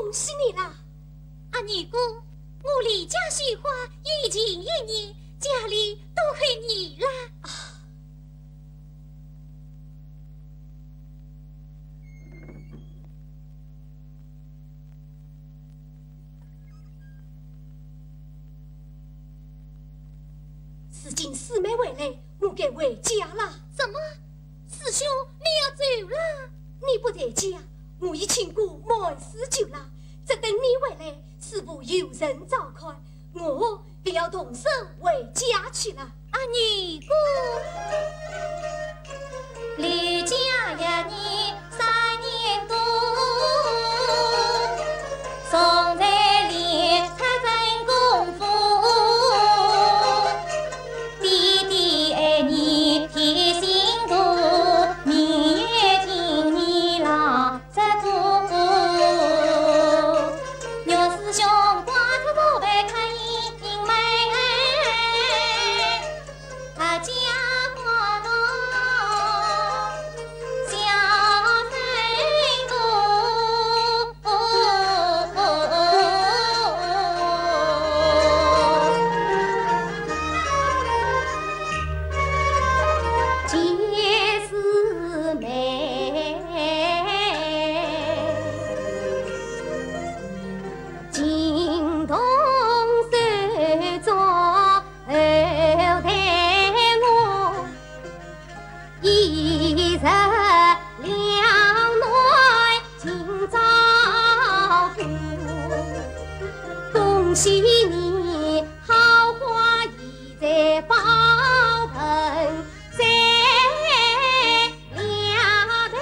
恭喜你了，阿尼姑，我离家许花已经1年，家里都很你了。如今四妹回来，我该回家了。什么？师兄，你要走了？你不在家，我已请过满4酒了，只等你回来，似乎有人召开，我便要动身回家去了。阿尼姑，离家1年3年多，总在练出真功夫，弟弟爱你天心大，明月今年郎这个，牛师兄挂着头牌看英妹。他家花农小生多，皆是美，情同手足后台。一日两内今朝过，恭喜你好花已在宝盆，在两台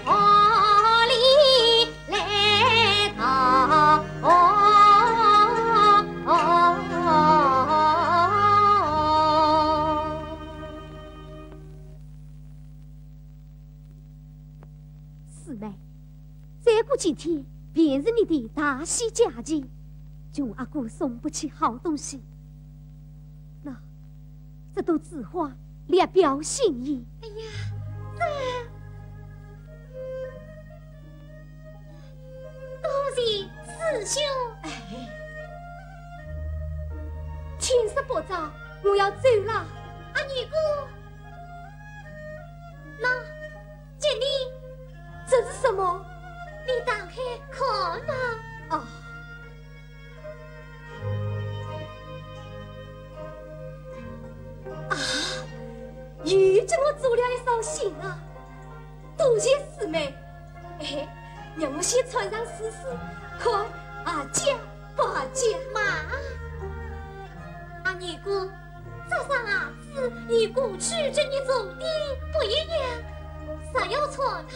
炮里来讨。四妹，再过几天便是你的大喜佳节，穷阿哥送不起好东西，那这朵紫花略表心意。哎呀，多谢师兄。哎，天色不早，我要走了。阿尼姑，那这里这是什么？你打开看嘛。哦，啊，又叫我做了一双新啊！多谢四妹。哎，让我先穿上试试，快阿姐八姐妈，阿尼姑，这双鞋子与过去这你走的不一样，实要穿它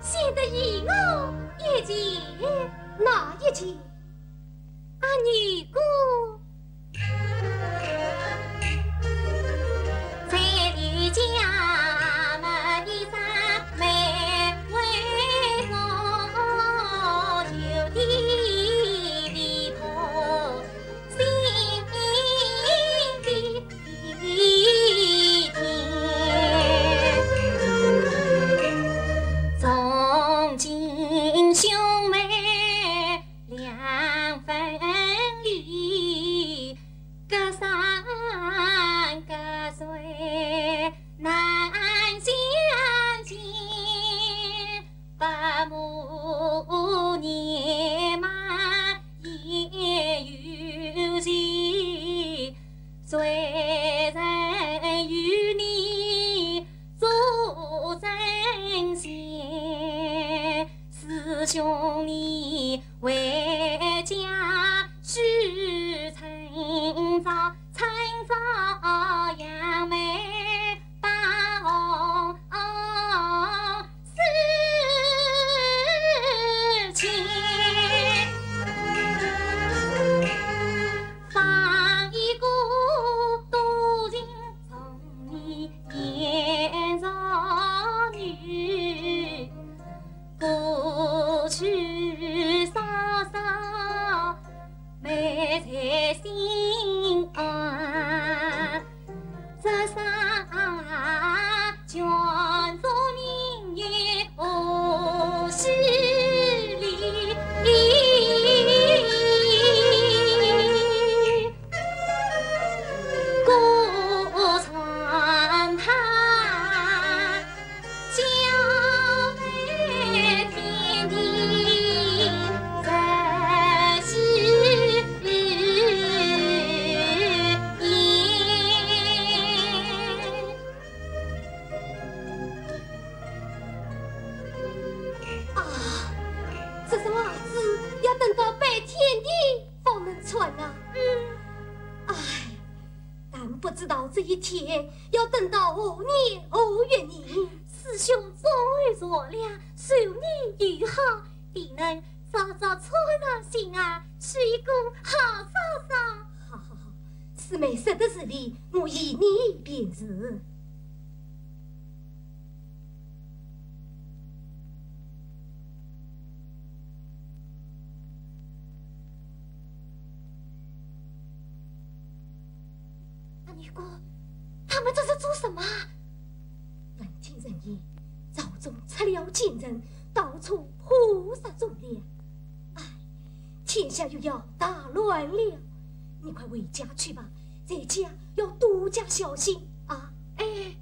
显得以我一件。哪一件？阿尼姑，在你家门衣裳没为我就地离谱，心的一天，从今兄妹2分离，隔山隔水难相见，伯母年迈也有情，谁人与你做真心？师兄你回家须趁早，趁早扬眉把红事情，放一个多情从你年少女，过去稍稍埋在心岸，这伤全做明月何时离？知道这一天要等到何年何月呢？师兄早已说了，寿你愈好，必能早早穿上心儿，是一个好嫂嫂。好好好，师妹说的是理，我依你便是。女姑，他们这是做什么？闻听人言，朝中出了奸人，到处捕杀忠良。哎，天下又要大乱了，你快回家去吧，在家要多加小心啊！哎。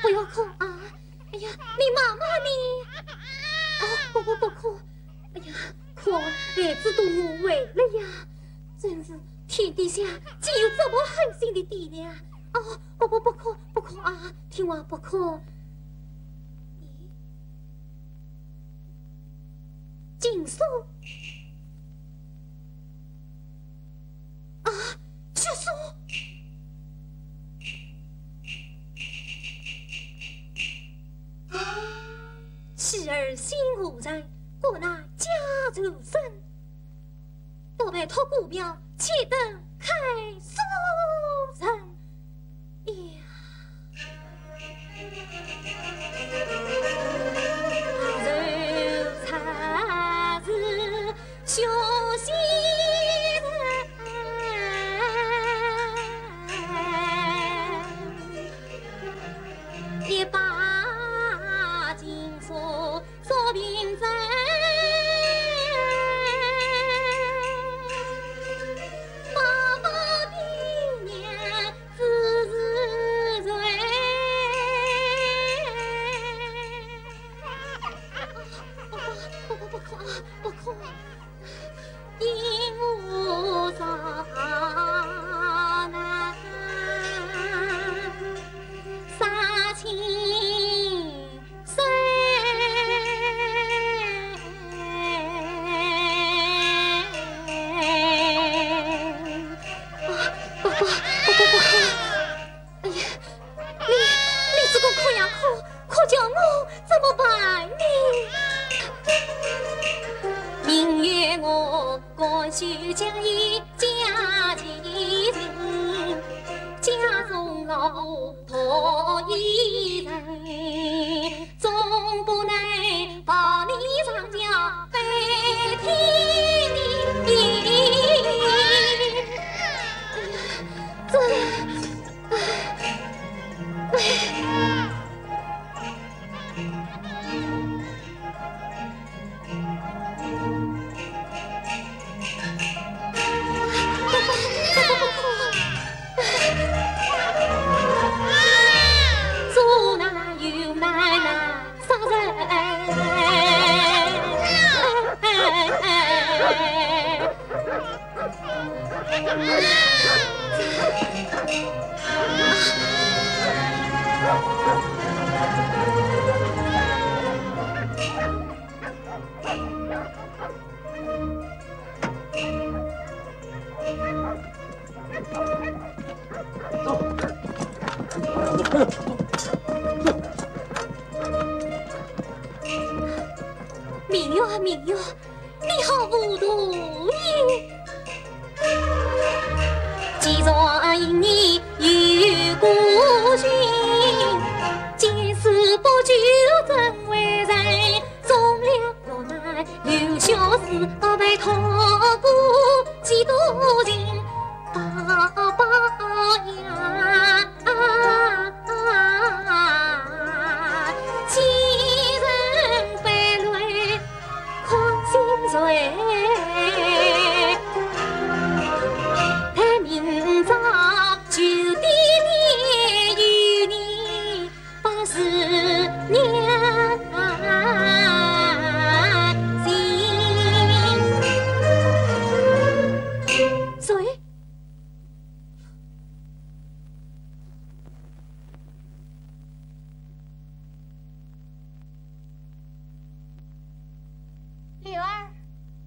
不要哭啊！哎呀，你妈妈呢？哦，不哭！哎呀，哭，孩子都误会了呀！真是天底下竟有这么狠心的爹娘！哦，不哭啊！听话不哭。锦书啊，血书。妻儿心无人，故那家仇深。多拜托姑表，且等开书人呀。如才是休息人，一把。做平真，爸爸的娘只是谁？不哭，因我上难杀亲。须将一家齐人，家中老婆一人，总不能把你上轿背天里。明月啊明月，你好糊涂耶！既然因你有孤君，今世不久怎为人？终了落难留小事，被托孤几多情，爸爸呀！几人悲泪狂心碎。待明朝旧地里有你80年。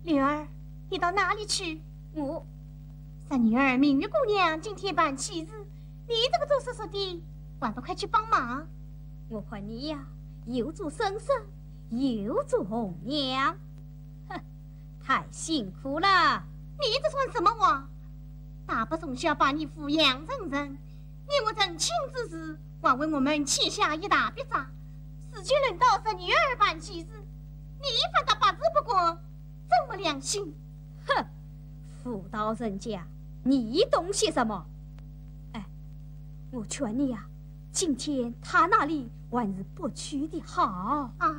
柳儿，你到哪里去？我三女儿明月姑娘今天办喜日，你这个做叔叔的，还不快去帮忙？我看你呀，又做婶婶，又做红娘，哼，太辛苦了。你这算什么话？大伯从小把你抚养成人，你我成亲之时，还为我们欠下一大笔账。如今轮到三女儿办喜日，你反倒八字不过。这么良心？哼，妇道人家，你懂些什么？哎，我劝你呀，今天他那里还是不去的好啊。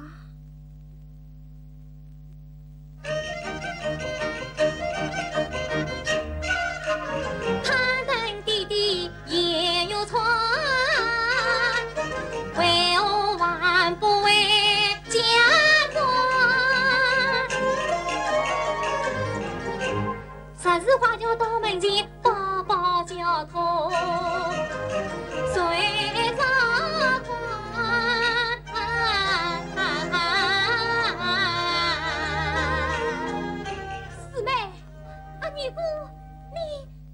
他等弟弟也有错，为我还不为家管。实话就到门前，包包交通，随着四妹，阿二姑，你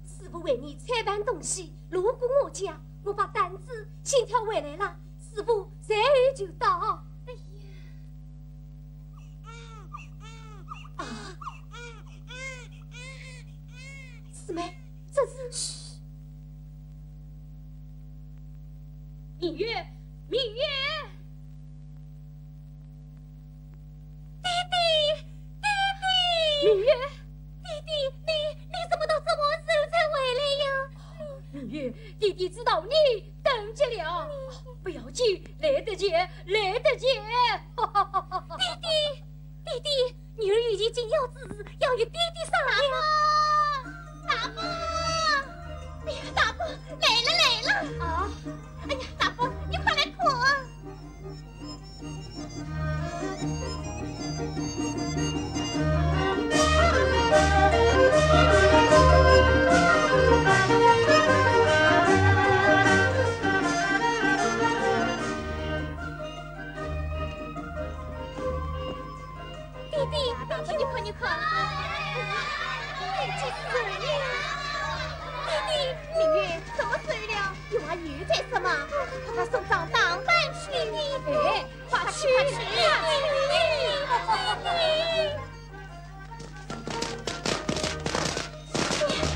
师傅为你采办东西，路过我家，我把担子先挑回来了，师傅随后就到。哎呀，啊！四妹，这是明月，明月，弟弟，弟弟，明月，弟弟，你怎么到这么时才回来呀？明月，弟弟知道你等急了，不要紧，来得及，来得及。弟弟，弟弟，女儿已经紧要之日，要与弟弟商量。大伯，哎呀，大伯来了啊！哎呀，大伯，你快来看！弟弟，你看，弟弟，明月怎么走了？有阿玉在什么？快把送上当班去！哎，快去！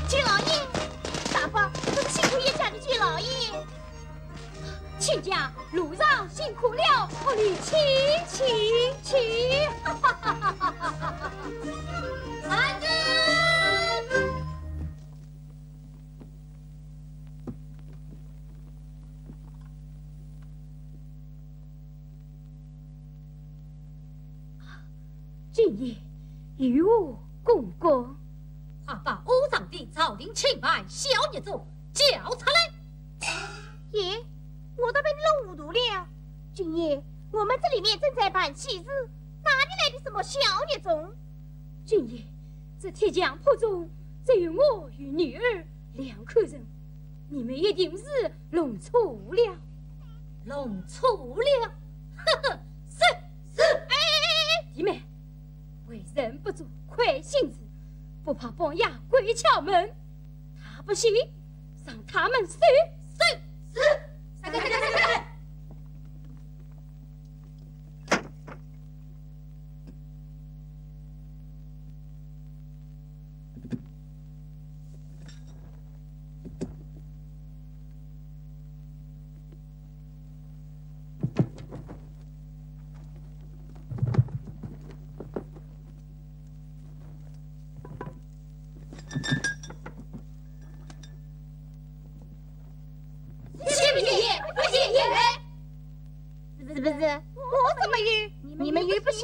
舅老爷，大伯，这是辛苦叶家的舅老爷。亲家路上辛苦了，我你请。安住！今夜与我共过，快把欧长的朝廷钦派小孽种叫出来！爷，我都被你弄糊涂了。今夜我们这里面正在办喜日，哪里来的什么小孽种？今夜这铁匠铺中只有我与女儿2口人，你们一定是弄错了，弄错了！呵呵，是，弟妹，为人不足亏心事，不怕帮衙鬼敲门，他不信，让他们死。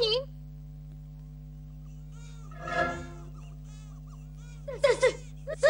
请。是。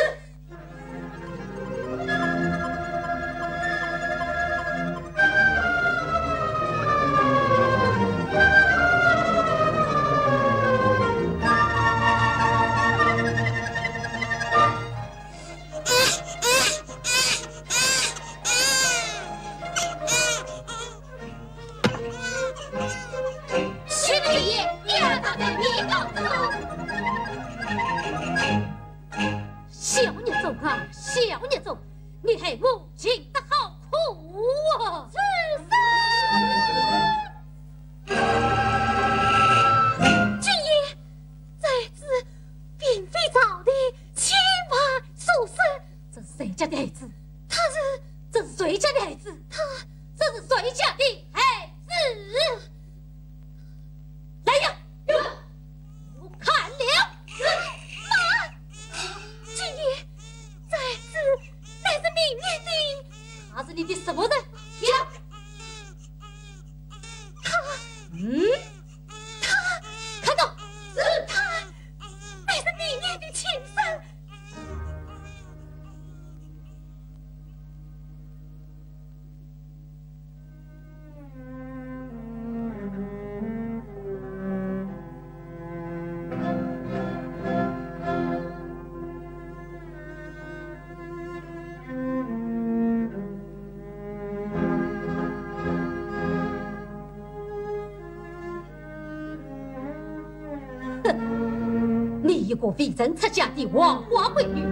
你一个未曾出嫁的黄花闺女，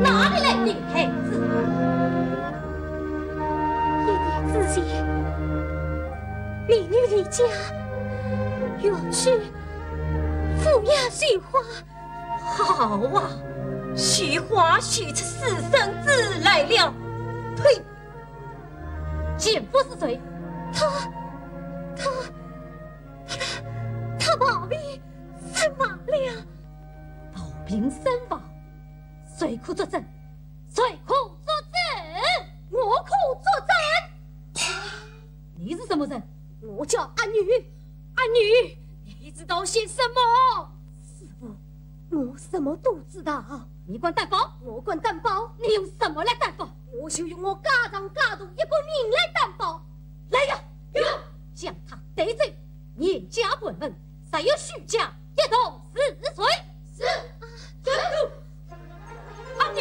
哪里来的孩子？一年之前，美女离家，远去抚养雪花。好啊，雪花许出私生子来了。呸！奸夫是谁？他保命身亡了。保命身亡，谁可作证？谁可作证？我可作证。你是什么人？我叫阿女。阿女，你知道些什么？师傅，我什么都知道。你管担保？我管担保。你用什么来担保？我就用我家长家族一个人来担保。来呀，将他逮罪，严加问问，谁有虚假，一同死罪。是。阿女，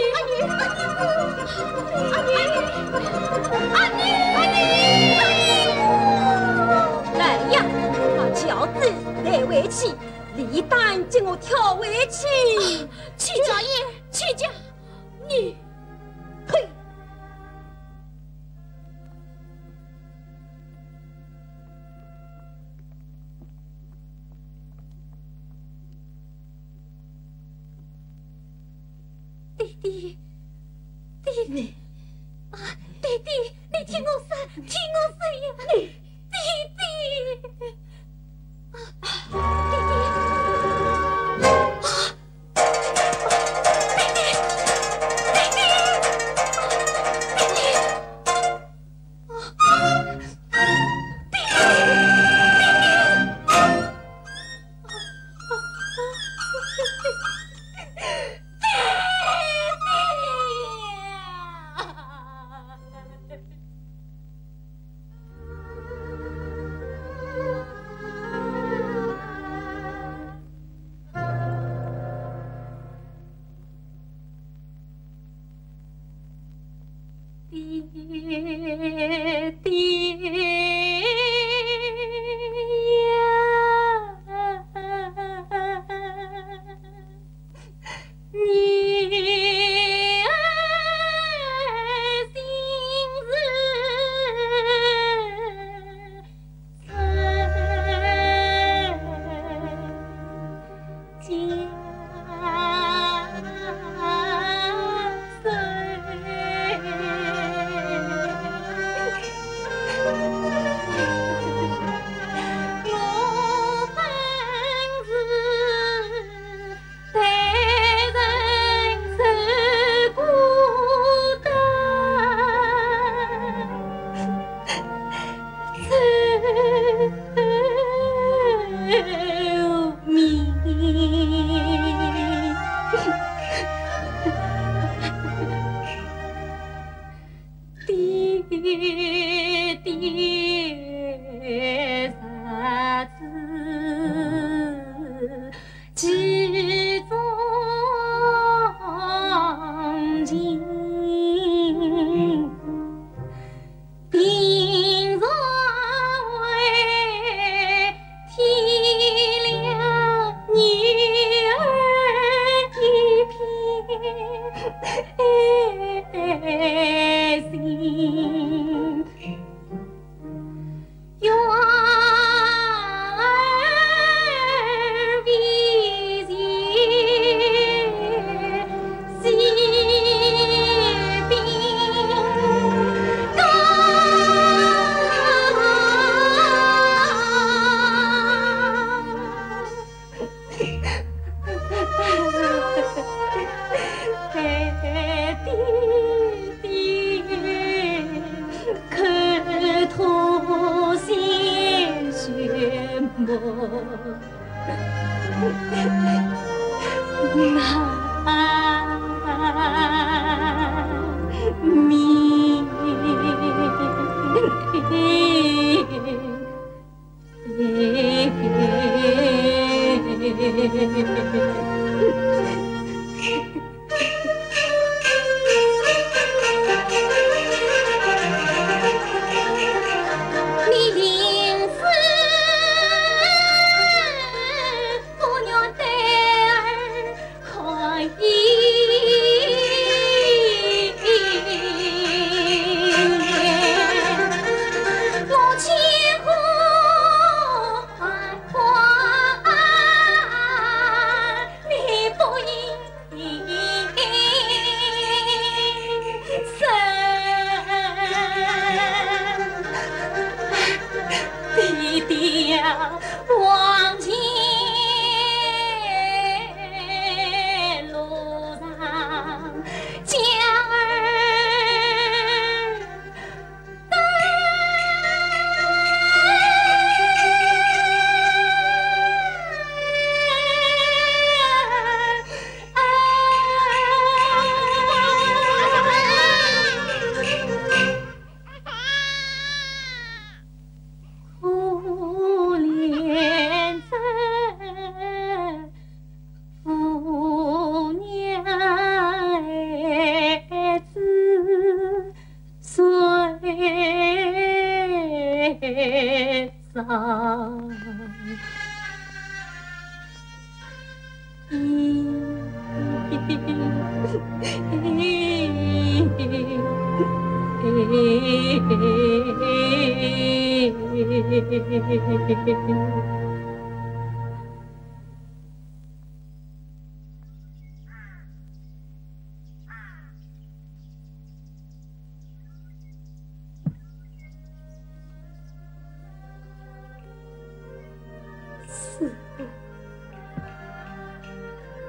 来呀，把轿子带回去，李丹将我挑回去。戚家爷，戚家，你，呸！弟弟，啊，弟弟，你听我说呀，弟弟，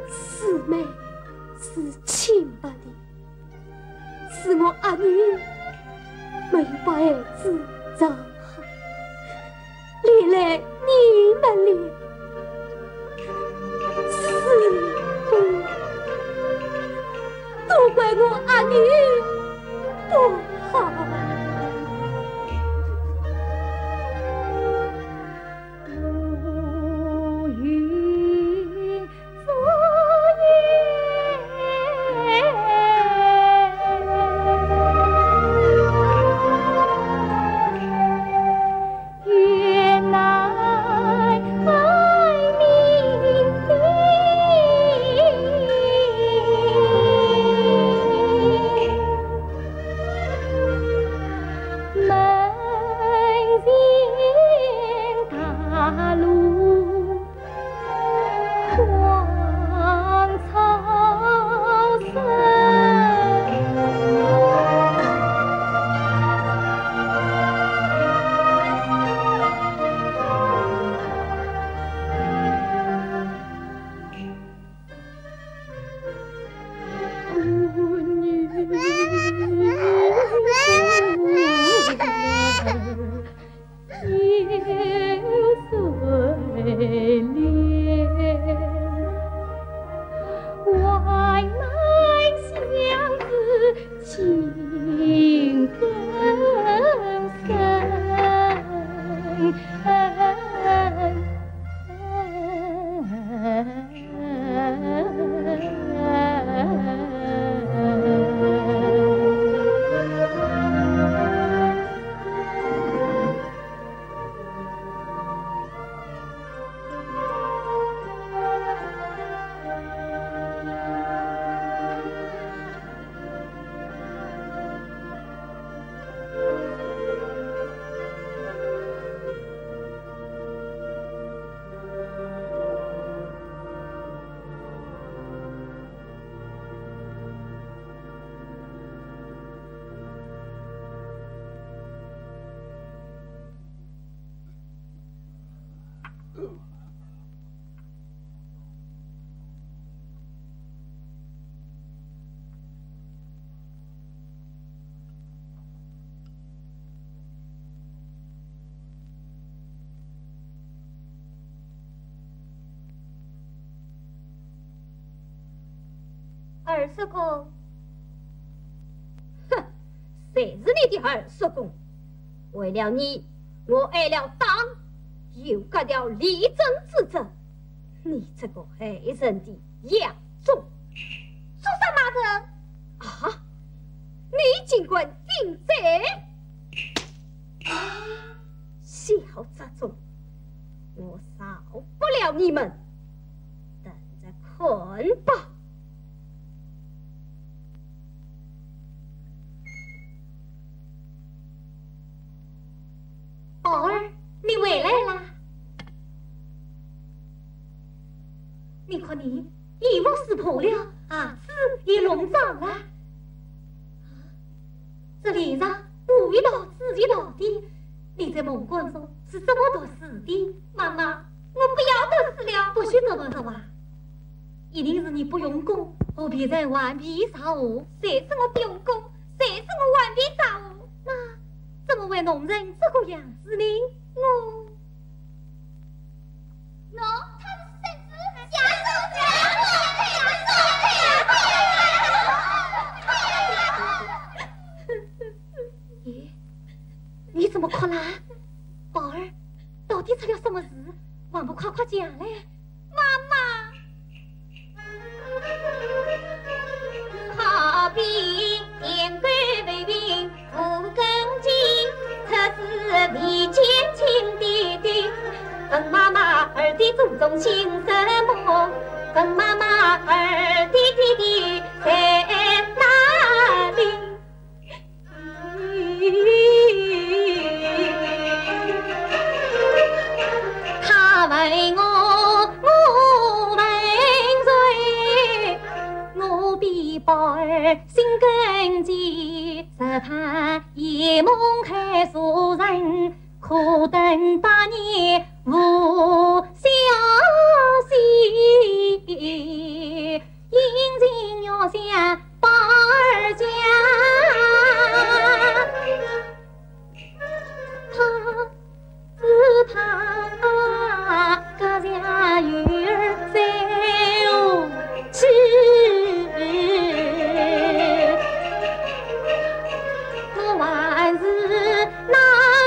四妹是清白的，是我阿女没有把儿子葬好，连累你们了。师父，都怪我阿女不好。二叔公，哼，谁是你的二叔公？为了你，我挨了打，又割掉立正之责。你这个害人的杨种，说什么人？啊！你尽管顶罪！小杂种，我饶不了你们，等着捆吧！宝儿，你回来啦！你看你衣服撕破了，牙齿也弄脏了，这脸上污一道紫一道的，你在梦馆中是怎么读书的？妈妈，我不要读书了，不许这么说话。一定是你不用功，何必在顽皮傻话？谁是我不用功？谁是我顽皮傻话？那怎么会弄成这个样子呢？他甚至想咦，你怎么哭了？宝儿，到底出了什么事？还不快快讲嘞！妈妈，好比天官为民不更尽，特是未见亲弟弟。跟妈妈儿的祖宗姓什么？跟妈妈儿的弟弟在哪里？他问我，我问谁？我比宝儿心更急，只盼夜梦开熟人，苦等8年无消息。殷勤要向宝儿讲，他割下鱼儿在无期，我还是拿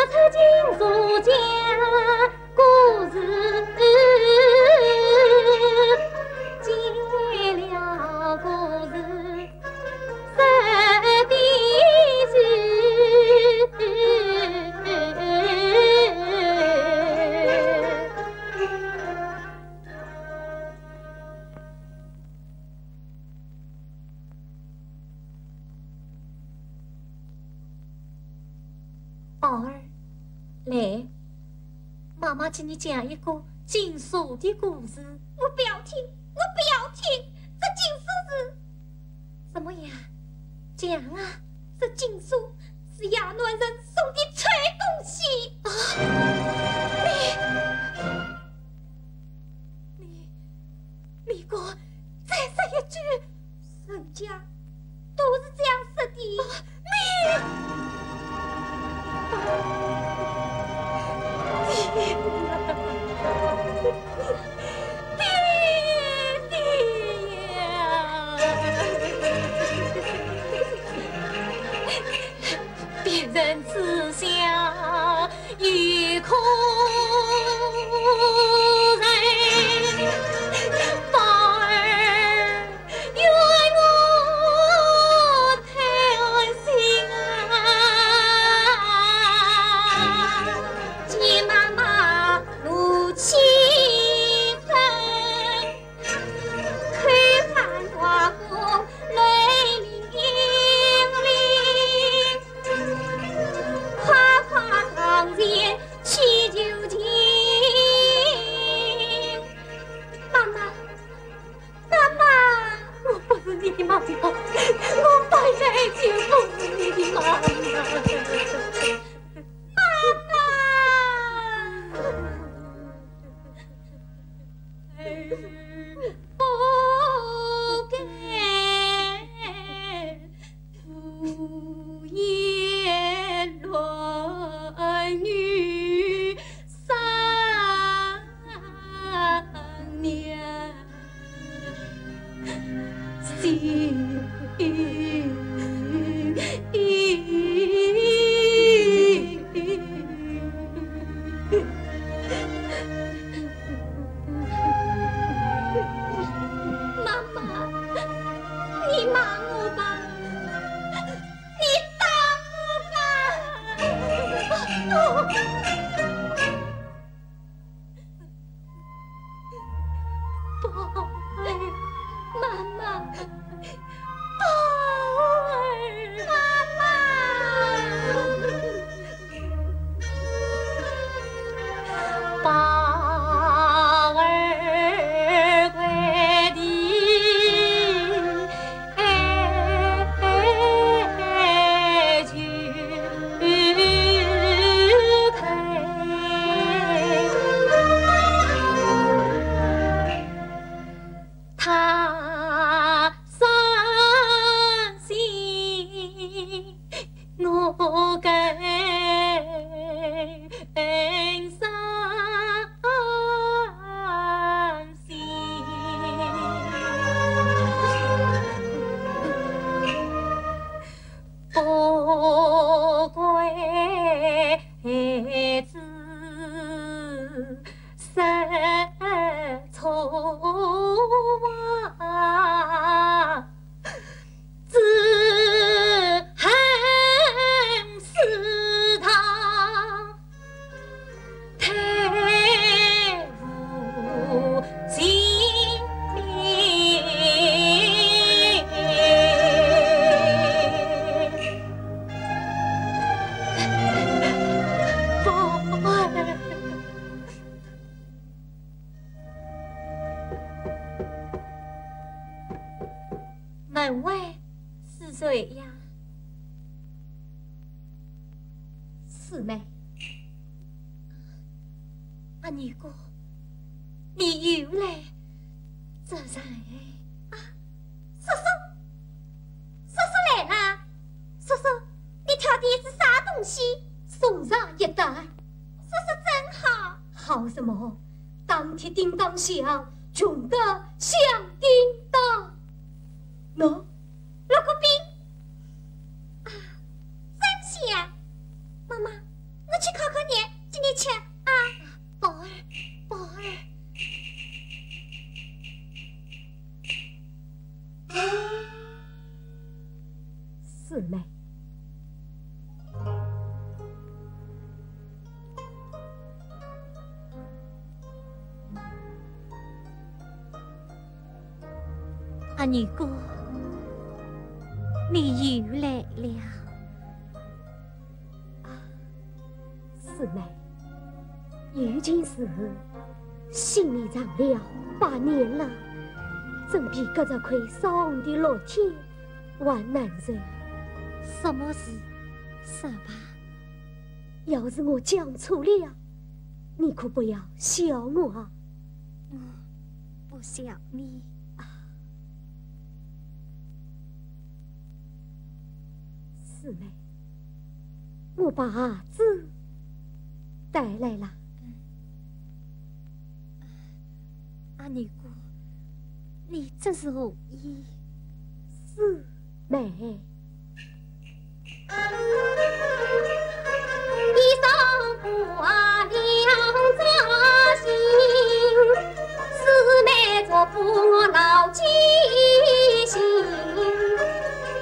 出经书讲故事，讲了故事实的是。宝儿，来，妈妈请你讲一个经书的故事。我不要听，我不要听，这经书是怎么样？讲啊！这经书是亚暖人送的臭东西啊！你给我再说一句，人家都是这样说的。别人只想一空人，宝儿愿我太心啊！见妈妈怒气盛，看盼花红泪淋淋，夸夸堂前去求情。妈妈，妈妈，我不是你的妈妈，我本来就不是你的妈妈。不该胡言乱语伤娘心。门外是谁呀？四妹，阿二哥，你又来，这人啊，叔叔，叔叔来了，叔叔，你挑的是啥东西？送上一袋。叔叔真好。好什么？当天叮当响，穷得响叮当。喏，罗国斌，啊，真香！妈妈，我去烤烤肉，今天吃啊。宝儿，宝儿。四妹，阿二哥，你又来了。四妹，有件事心里藏了8年了，总比搿只块伤的老天还难受。什么事？说吧。要是我讲错了，你可不要笑我啊！我不笑你。四妹，我把儿子带来了。阿二哥，你这是何意？四妹，衣裳挂两扎心，四妹做父我老记心，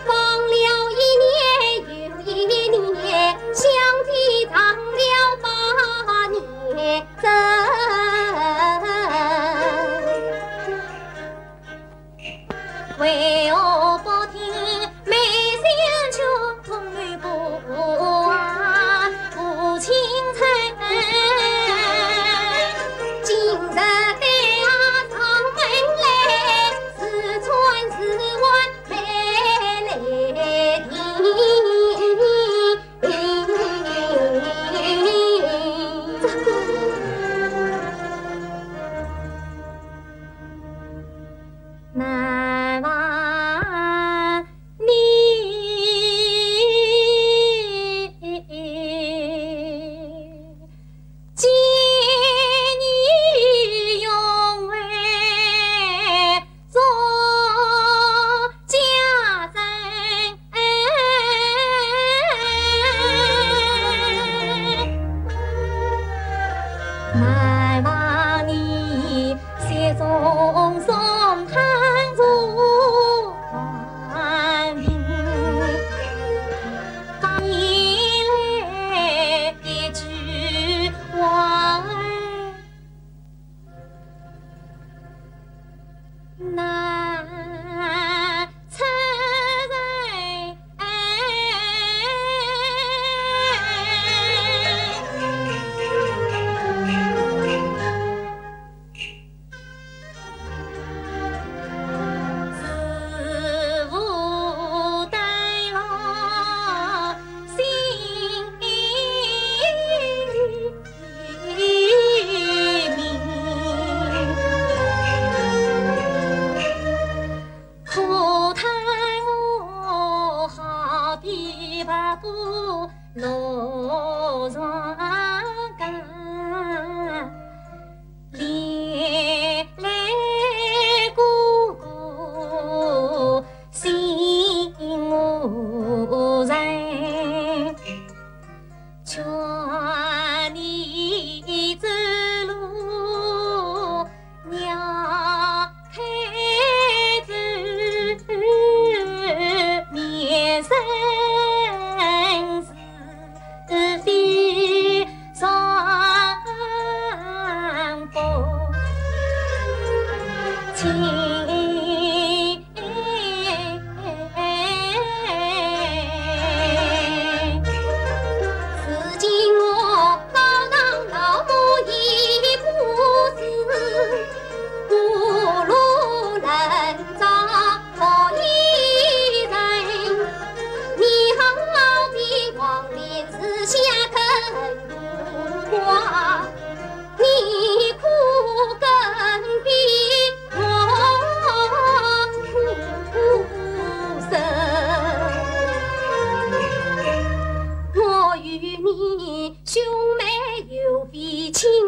放了1年又1年，相提长了8年真，为何不听妹心求同女不啊不清晨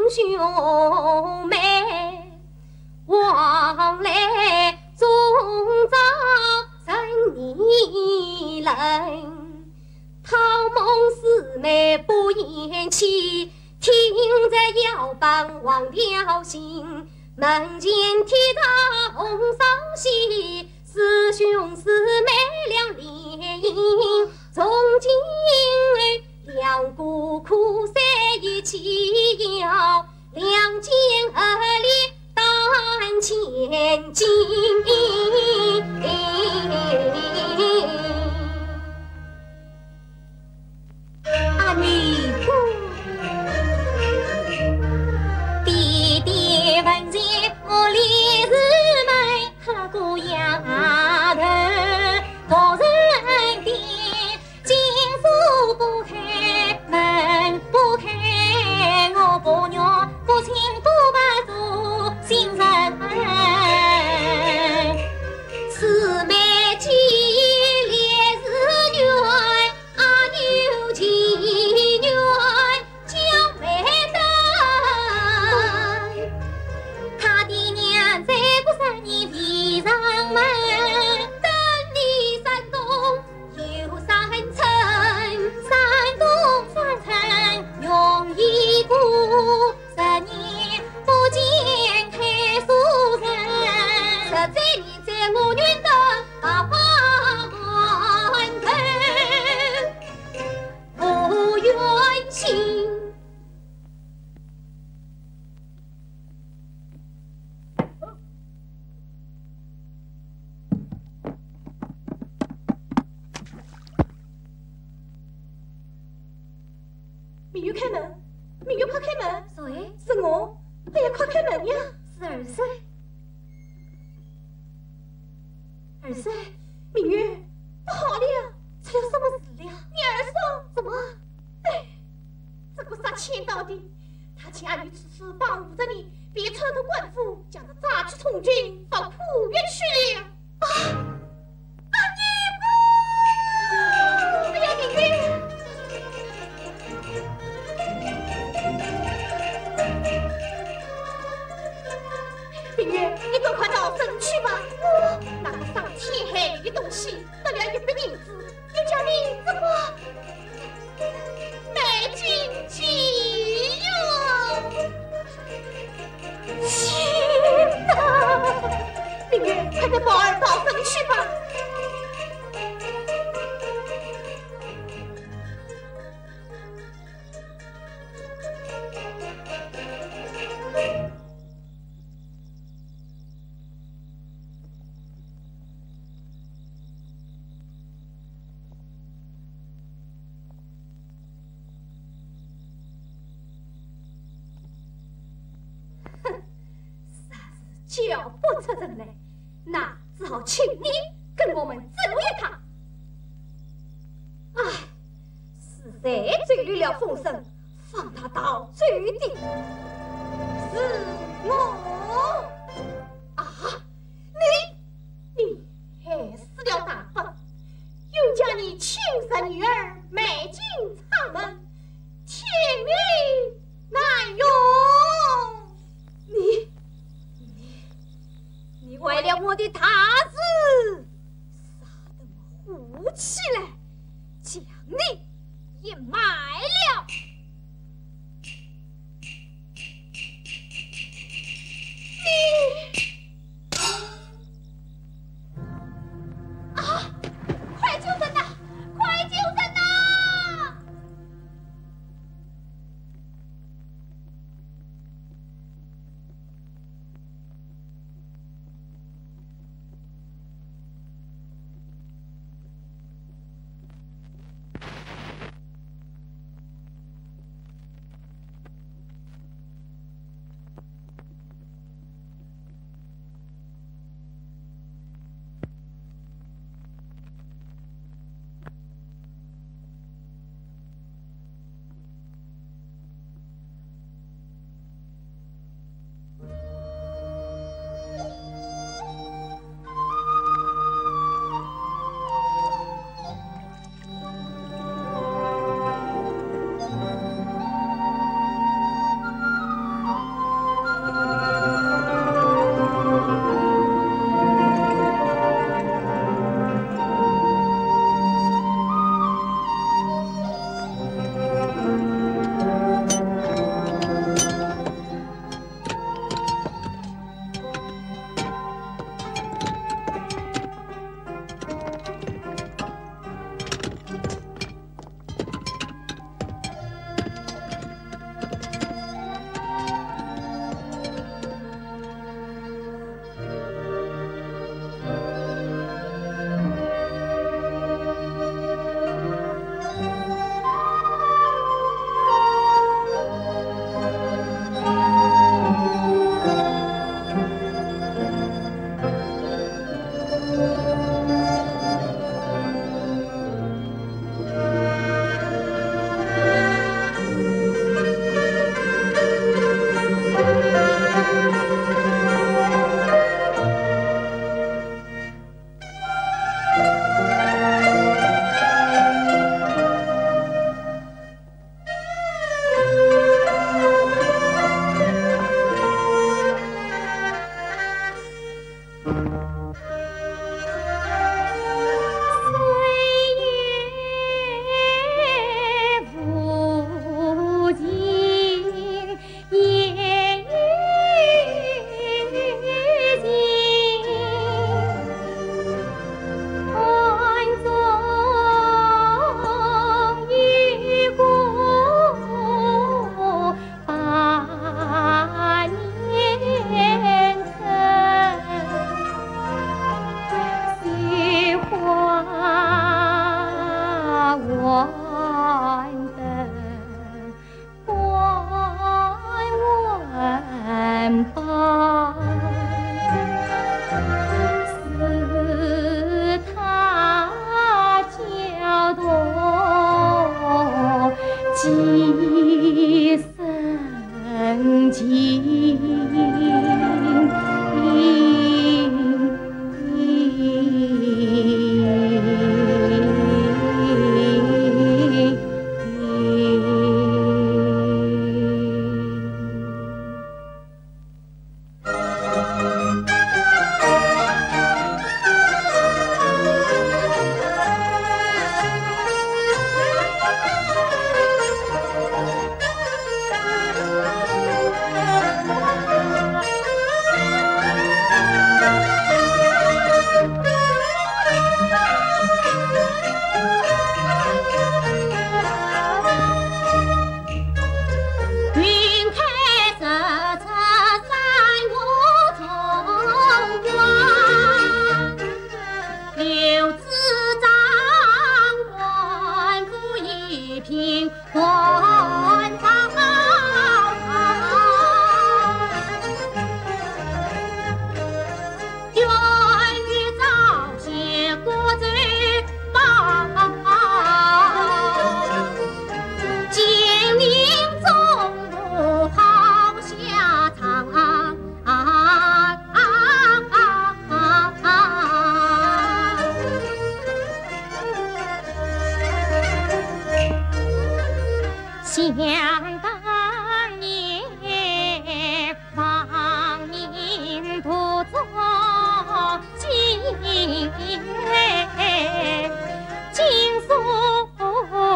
兄妹往来终遭人议论，讨孟四妹不言弃，听着摇棒忘掉心，门前铁塔红烧喜，师兄师妹两联姻，从今两股苦涩一起摇，两肩儿里担千斤。阿弥陀，弟弟问前我李四妹喝过丫头，昨日的金锁不开门不开，我婆娘父亲都不做新人。四妹既烈士女儿，阿牛亲女儿将未得。他的娘再过3年提上门，等你山东有山村，山东山村容易过，10年不见开书人，13年在我园的大花环头，不愿心。明月开门，明月快开门！谁？是我，哎呀，快开门呀！是二岁。二岁，明月，不好了，出了什么事了？你二嫂怎么？哎，这个杀千刀的，他请阿玉此时帮扶着你，别扯头官府，将他抓去从军，到苦院去了。阿娘啊！哎呀，明月！明月，你赶快到省去吧。那个上天黑的东西得了1笔银子，又叫你怎么没进去哟？天哪！明月，快带宝儿到省去吧。叫不出人来，那只好请你跟我们走一趟。唉，实在追虑了风声，放他到罪地。是我啊，你害死了大伯，又将你亲生女儿卖进长门，天理难容。你为了我的大子，杀得我哭起来，将你也卖了。啊！快救人呐！快救人呐！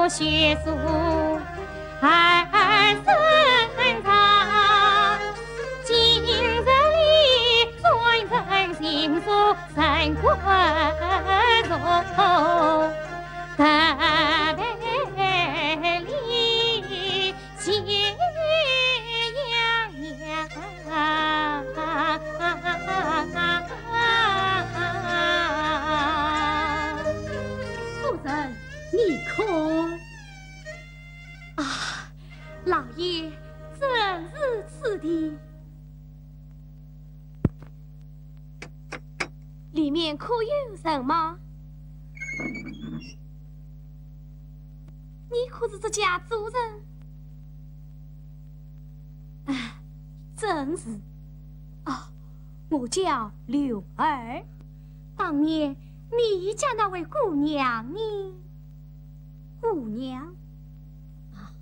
血素爱深藏，今日里传人心所三观中，特别里喜洋洋。夫人，你可。里面可有人吗？你可是这家主人？啊，正是。哦，我叫柳儿。当年你家那位姑娘呢？姑娘？啊，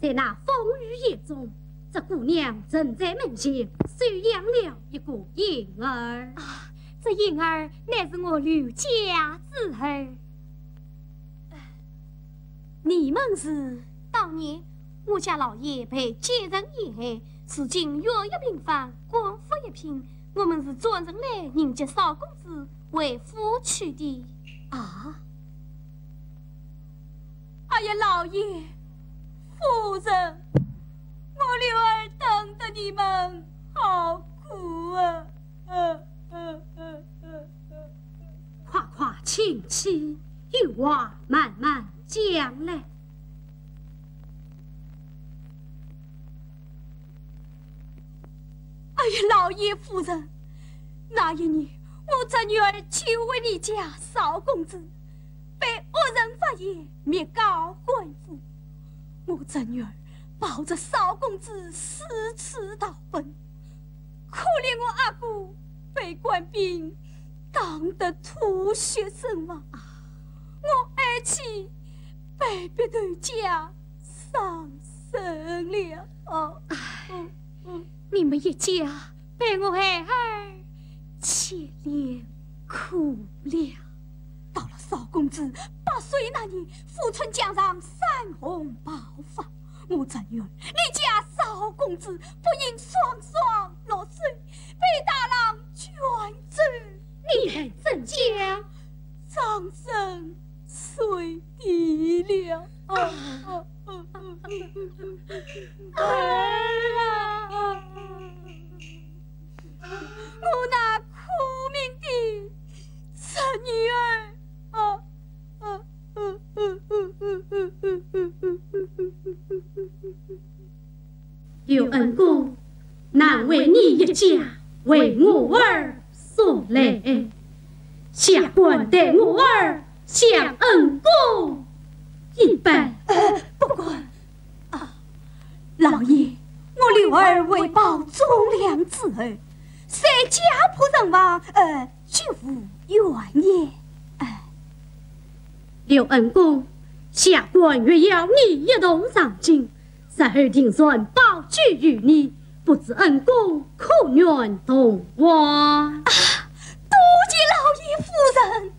在那风雨夜中，这姑娘正在门前收养了一个婴儿。啊，这婴儿乃是我刘家之儿。你们是？当年我家老爷被奸人陷害，如今药业平房，官府一品，我们是专程来迎接少公子为夫娶的。啊！哎呀，老爷、夫人，我刘儿等着你们好苦啊！快快请起，有话慢慢讲来。哎呀，老爷夫人，那一年我这女儿求为你家少公子，被恶人发现，灭告官府。我这女儿抱着少公子四次逃奔，可怜我阿姑被官兵打得吐血身亡，我爱妻被逼头家丧生了。你们一家被我孩儿牵连苦了。到了少公子8岁那年，富春江上山洪爆发，我这女儿你家少公子不幸双双落水，被大浪卷走。你还怎讲？葬身水底了。我那苦命的这女儿，刘恩公，难为你一家为我儿所累，下官待我儿向恩公一拜。不管老爷，我刘儿为报忠良之儿，虽家破人亡，绝无怨言。刘恩公，下官愿邀你一同上京，日后定算报举于你，不知恩公可愿同往？多谢老爷夫人。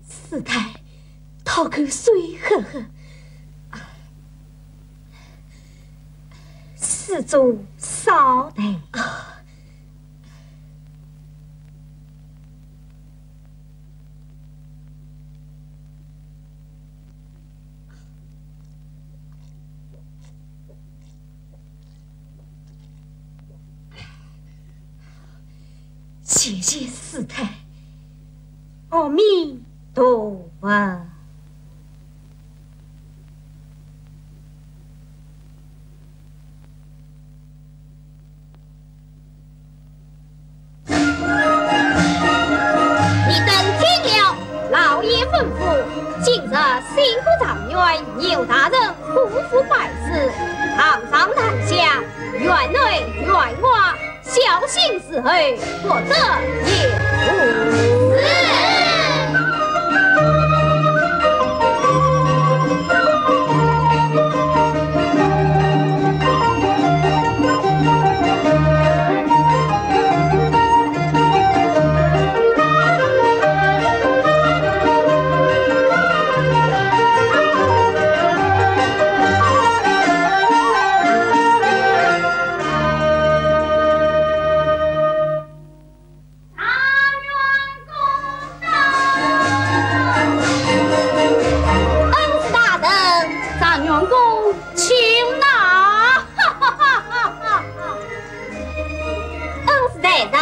师太，讨口水喝喝。施主稍等。谢谢师太。阿弥陀佛。今日新府状元牛大人不负拜师，堂上堂下，院内院外，小心伺候，否则也无事。恩师在上，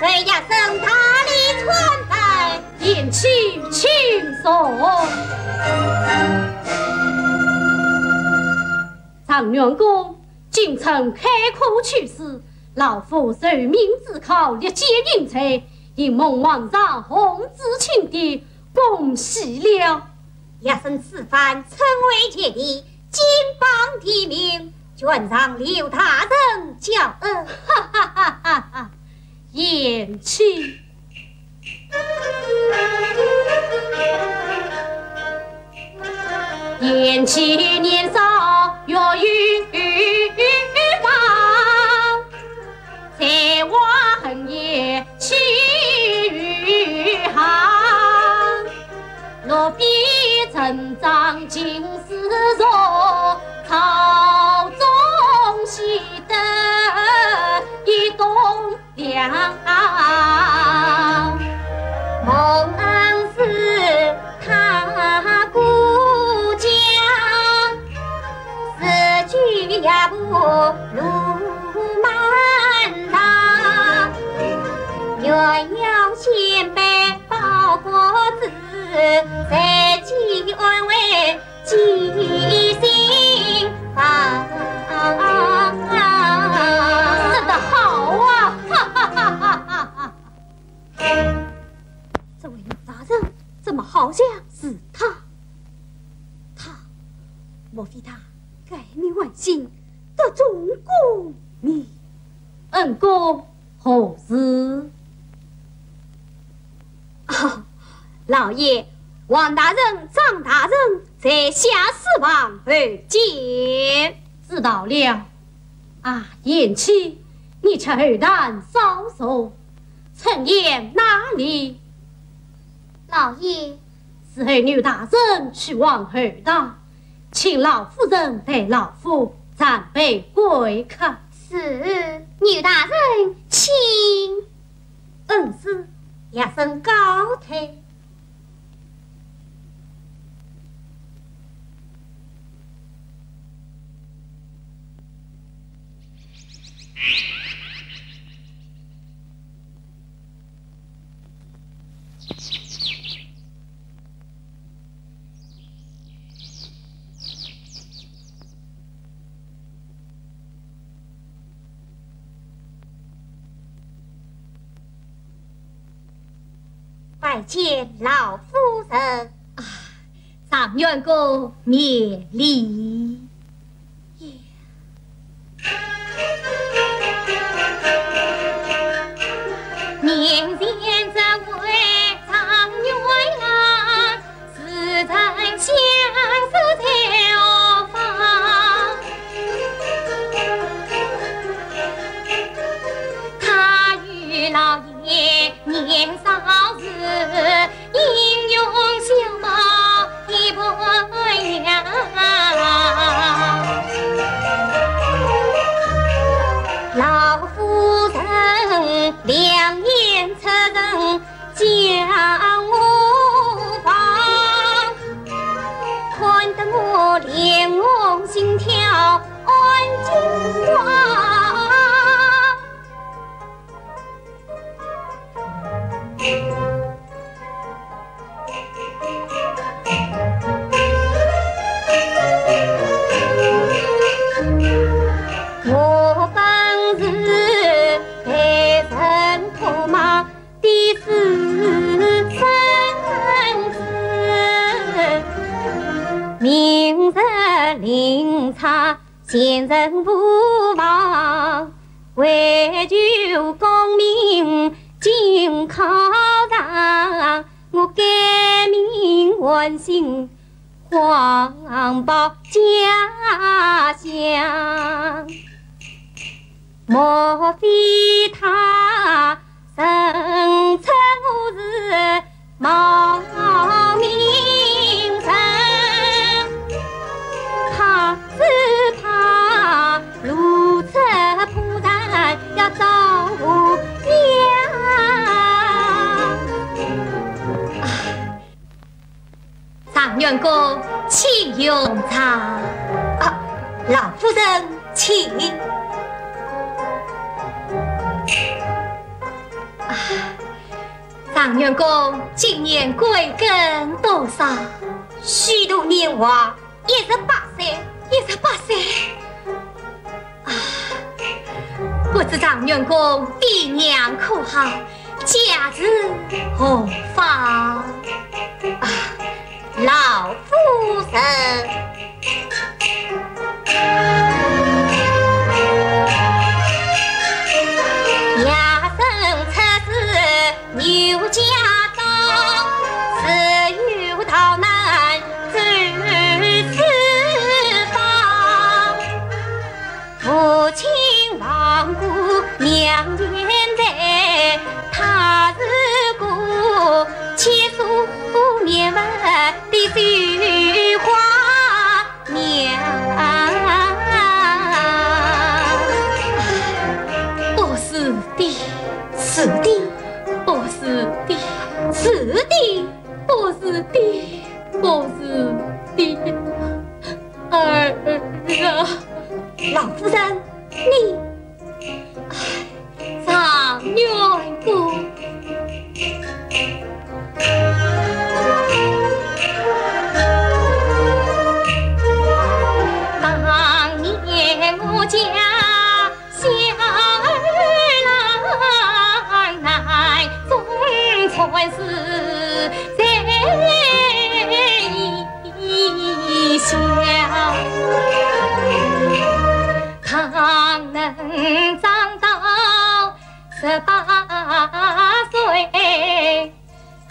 谁也生大力传来，言气轻松。常元公今曾开口去世，老夫受命自考，历届英才，因蒙皇上洪旨钦点，恭喜了。一生此番称为节地，金榜题名，卷上刘大人教恩，哈哈哈哈哈！言气。言气年少月欲望，才华横溢气宇行。落笔成章尽思柔，朝中喜得一栋梁。蒙恩师他故乡，四句也不路漫长。鸳鸯衔背报国子，在即安慰记心房。说得好啊！哈哈哈哈哈哈！这位刘大人怎么好像是他？莫非他改名换姓得中功名？恩公何事？老爷，王大人、张大人在下死亡而见。知道了。啊，言妻，你吃后蛋稍熟，陈言哪里？老爷，此后刘大人去往后堂，请老夫人带老夫暂备贵客。是，刘大人请。恩师，一声高退。拜见老夫人。张元公免礼。面前这位张元郎，是曾相识在何方？他与老爷年少时，英勇相貌一不样。老夫人两眼侧人将我放，看得我脸红心跳安惊慌。我本是被人托马的私生子，明日临场贤人不忘，为求功名进考场，我改名换姓，谎报家乡。莫非他生出我是冒名人？他是他如此朴然要找我娘。张元公，请用茶。老夫人请。张员公今年贵庚多少？虚度年华，18岁。18岁。不知张员公爹娘可好？家日何方？老夫人。亚生出自牛家庄，自有逃难走四方。父亲亡故2年来，他是故千数灭门的绣花娘。我是的，是的，我是的，是的，我是的，我是的儿啊！老夫人，你张员公。当年我家小儿郎中传世在异乡，倘能长到18岁，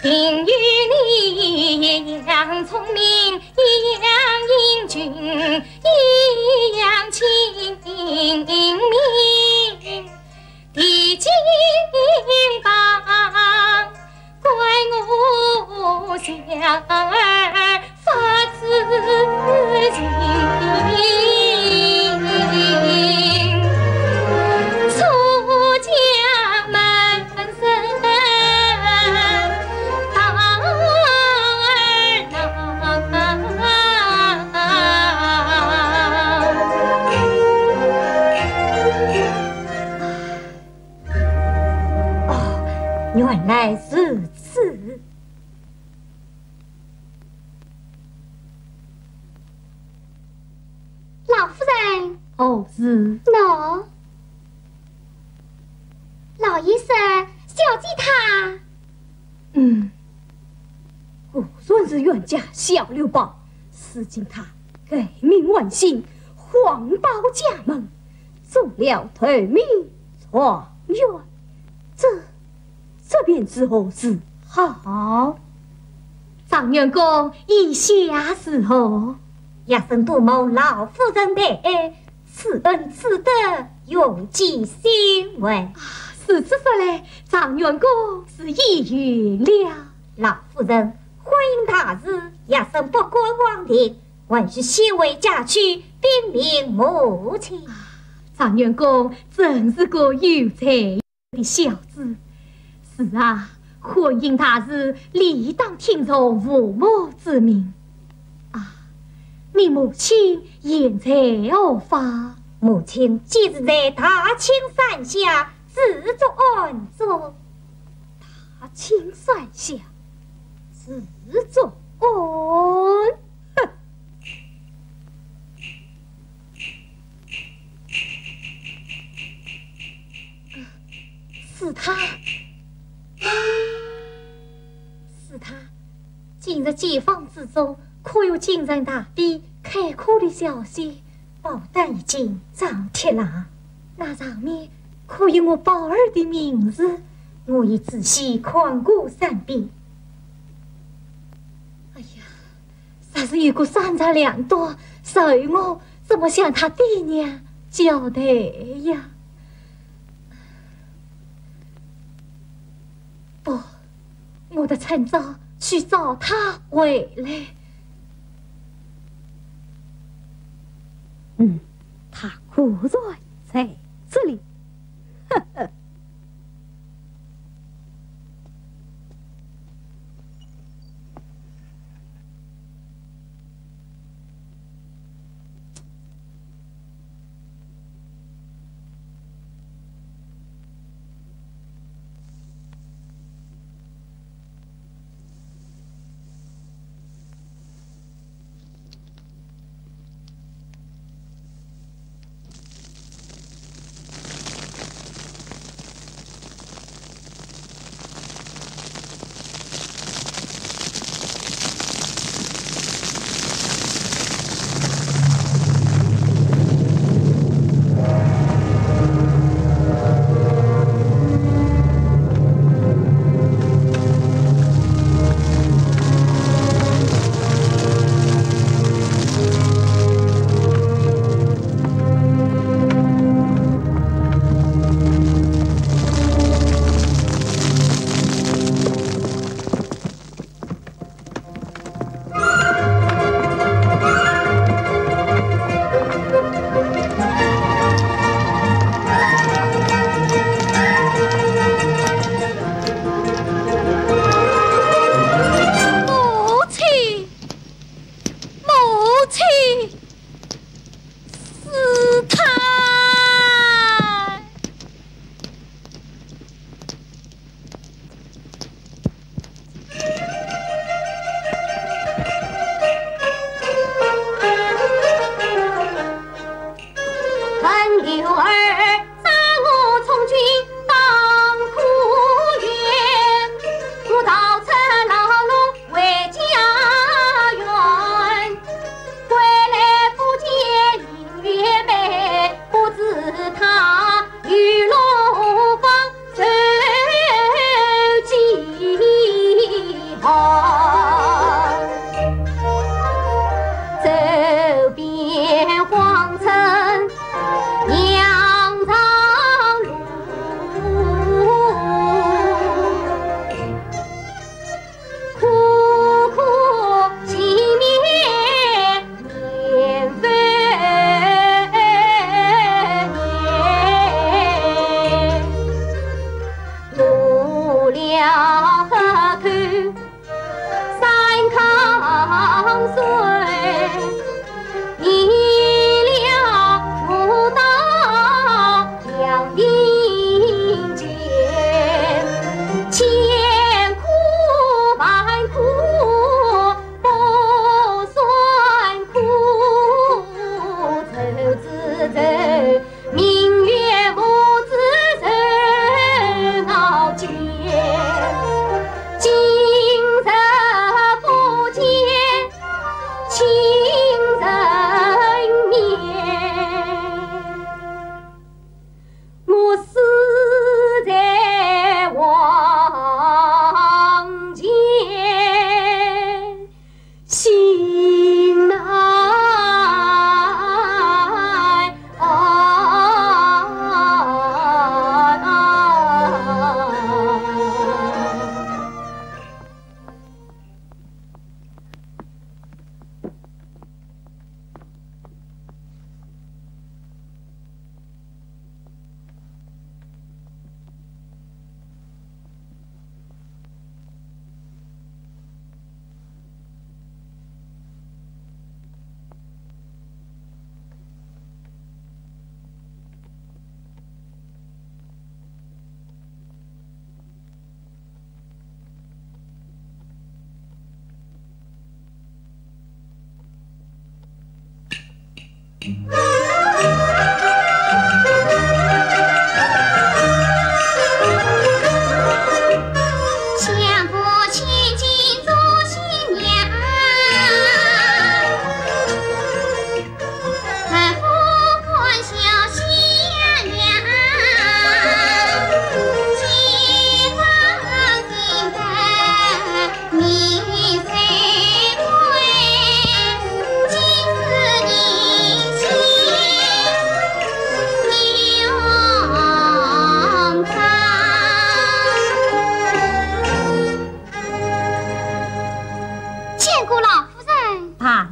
定与你一样聪明，一样英俊，一样清明。的金榜怪我小儿发自情，出家门生当儿郎。哦，原来如此。老夫人，哦，是。喏，老爷说小姐她，我算是冤家小六宝，如今他改名换姓，谎报家门，中了头名状元，这便是何事？好，张员公意下是何？也曾多蒙老夫人的爱，此恩此德，永记心怀。是此说来，张员公是已圆了。老夫人婚姻大事，也曾不管王庭，还是先为嫁娶，禀明母亲。张员公真是个有才的小子。是啊，婚姻大事，理当听从父母之命。你母亲现在何方？母亲今日在大清山下自作安坐。大清山下自作安？哼！是他，今日解放之中，可有京城大地开阔的消息？报单已经张贴了，那上面可有我宝儿的名字？我已仔细看过3遍。哎呀，啥是有个三长两短，谁我怎么向他爹娘交代呀？不，我得趁早去找他回来。他果然在这里。呵呵。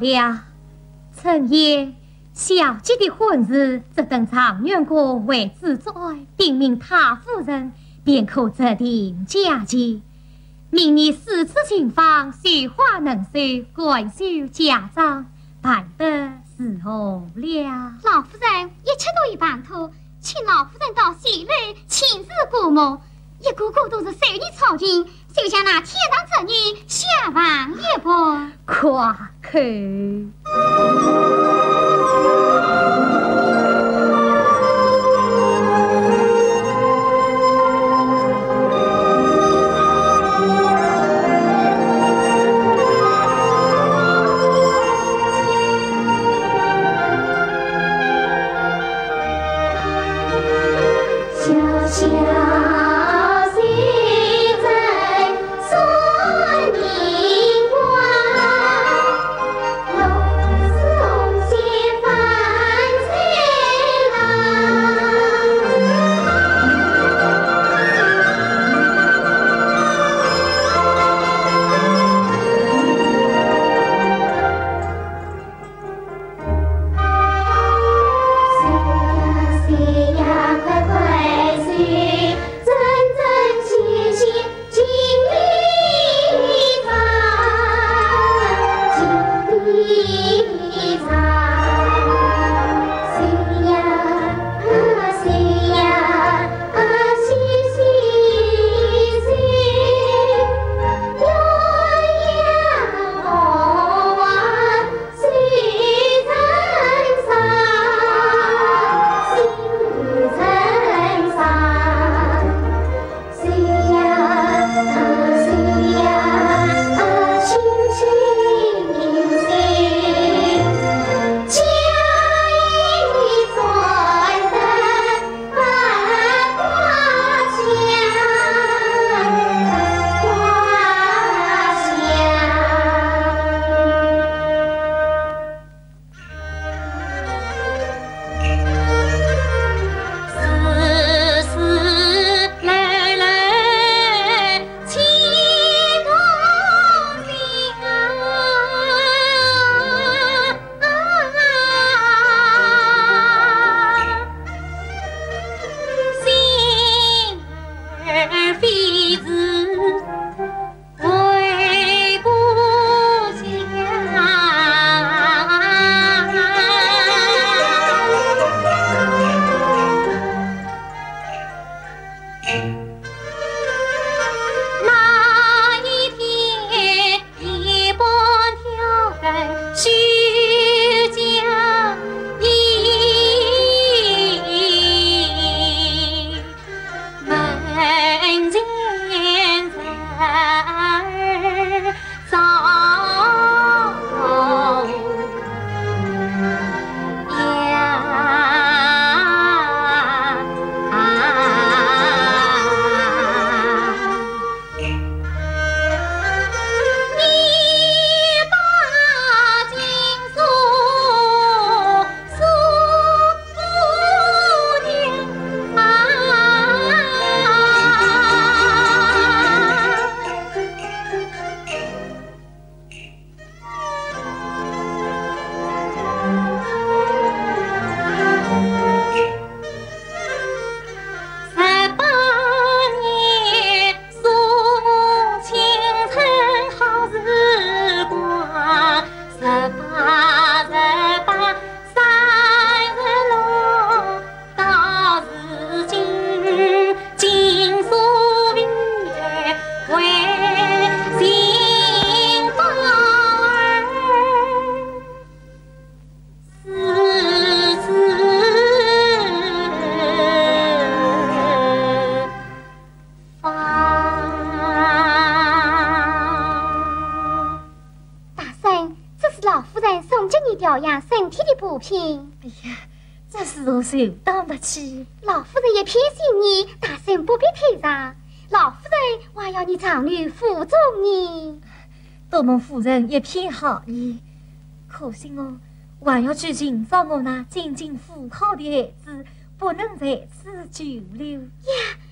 了，陈爷，小姐的婚事，只等常远公为子作爱，禀明他夫人，便可择定佳节。明年4次亲访，绣花能绣，冠绣家章，办得伺候了。老夫人一切都已办妥，请老夫人到县内亲自过目，一个个都是受你操心，就像那天堂之女下凡一般。夸口。这是我受当得起。老夫人也偏心你，大圣不必退让。老夫人还要你长女服从你。多蒙夫人也偏好你，可惜我还要去寻找我那进京赴考的孩子，不能在此久留。呀，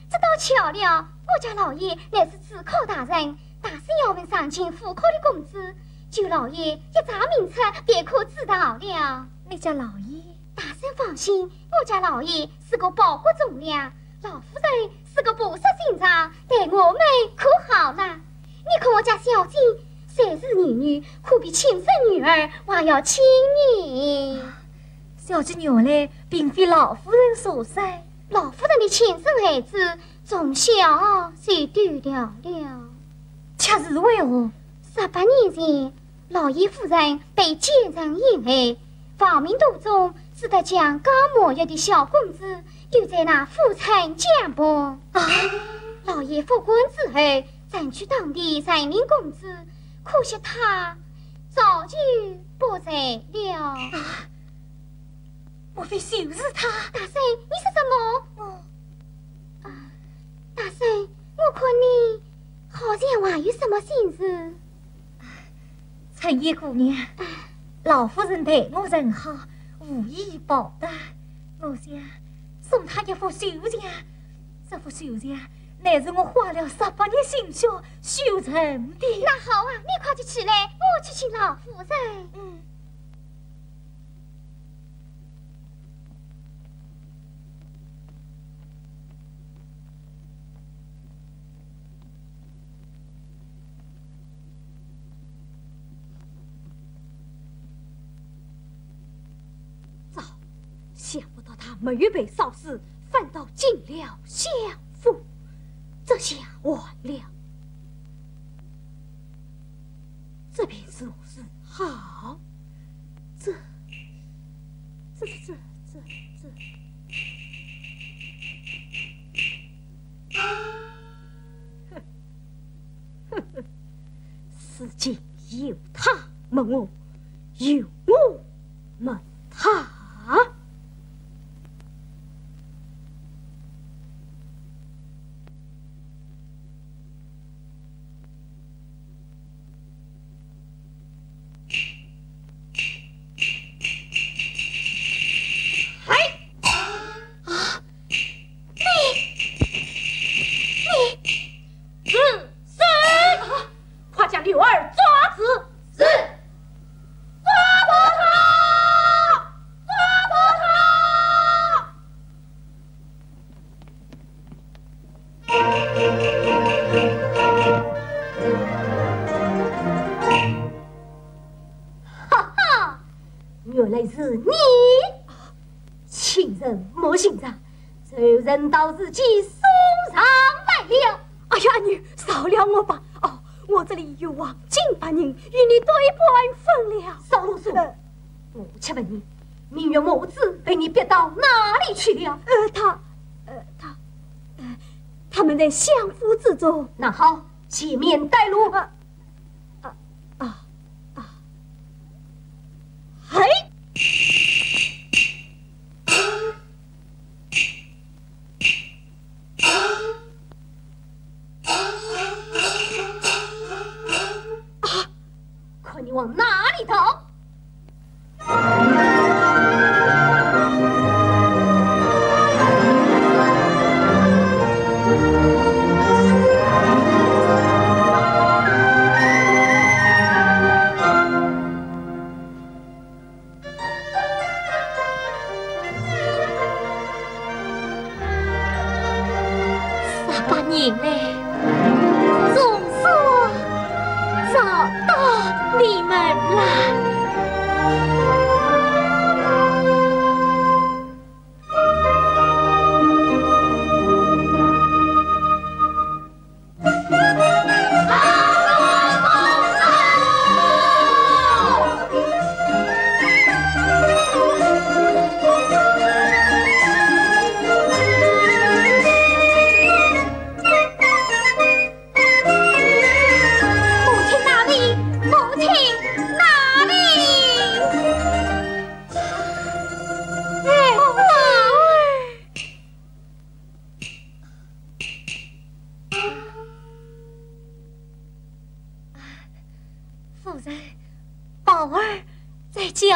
这倒巧了，我家老爷乃是主考大人，大圣要问上京赴考的公子，就老爷一查明出，便可知道了。你家老爷？大圣放心，我家老爷是个报国忠良，老夫人是个菩萨心肠，对我们可好了。你看我家小姐虽是儿女，可比亲生女儿还要亲你。小姐原来并非老夫人所生，老夫人的亲生孩子从小就断掉了。恰是为何？18年前，老爷夫人被奸人陷害，亡命途中只得将刚满月的小公子丢在那富城江畔。老爷复婚之后，争取当地人民公子，可惜他早就不在了。莫非就是他？大圣，你是什么？大圣，我看你好像还有什么心事。陈叶姑娘，老夫人对我甚好，无以报答。我想送她一幅绣架，这幅绣架乃是我花了18年心血绣成的。那好啊，你快就起来，我去请老夫人。想不到他没有被烧死，反倒进了相府，这下完了。这便是如此好，这，此景有他问我，有我问他。人到自己送上来了。哎呀，女饶了我吧！我这里有望近8人与你对半分了。少啰嗦！我且问你，明月母子被你逼到哪里去了？他们在相府之中。那好，前面带路。嘿！看你往哪里逃！